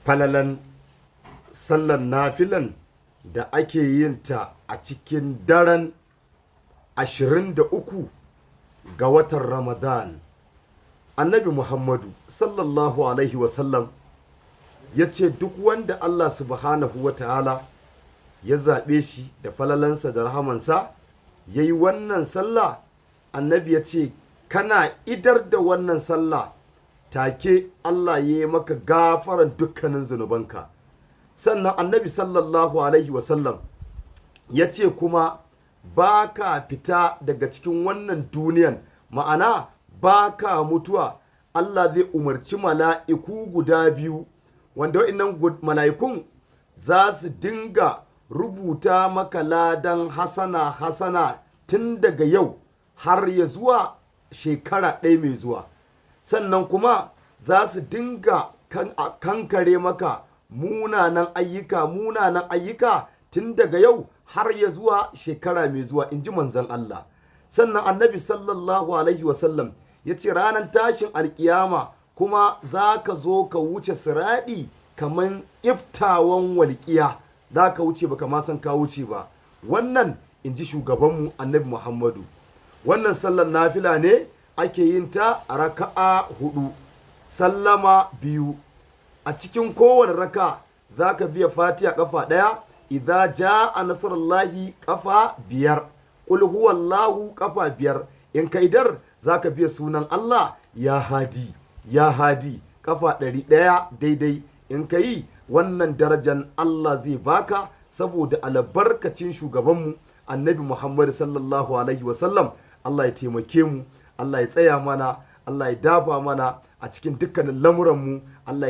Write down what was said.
falalan sallan nafilan da ake yin ta a cikin daren 23 ga watan Ramadan. Annabi Muhammadu sallallahu alaihi wasallam ya ce duk wanda Allah subhanahu wa ta'ala ya zaɓe shi da falalansa da rahamansa ya yi wannan sallah, annabi ya ce kana idar da wannan sallah take Allah ya yi maka gafaran dukkanin zunubanka. Sannan annabi sallallahu alaihi wasallam ya ce kuma ba ka fita daga cikin wannan duniyan, ma'ana ba ka mutuwa, Allah zai umarci mala'iku guda biyu wanda wa'innan mala'ikun za su dinga rubuta maka ladan hasana tun daga yau har ya zuwa shekara ɗaya mai zuwa. Sannan kuma za su dinga kankare maka munanan ayyuka tun daga yau har ya zuwa shekara mai zuwa, in ji manzon Allah. Sannan annabi sallallahu alaihi wasallam ya ce ranar tashin alkiyama kuma za ka zo ka wuce siraɗi kamar iftawan walƙiya, za ka wuce ba kama san ka wuce ba. Wannan in ji shugabanmu annabi Muhammadu. Wannan sallar nafila ne ake yin ta a raka'a 4, sallama 2. A cikin kowane raka za ka biya fatiha kafa 1, idza jaa nasrullahi kafa 5, qul huwallahu kafa 5. In kaidar za ka biya sunan Allah ya hadi kafa 100 daidai. In ka yi wannan darajan Allah zai baka saboda albarkacin shugabanmu annabi Muhammad sallallahu alaihi wasallam. Allah ya taimake mu, Allah ya tsaya mana, Allah ya dafa mana a cikin dukkanin lamuranmu, Allah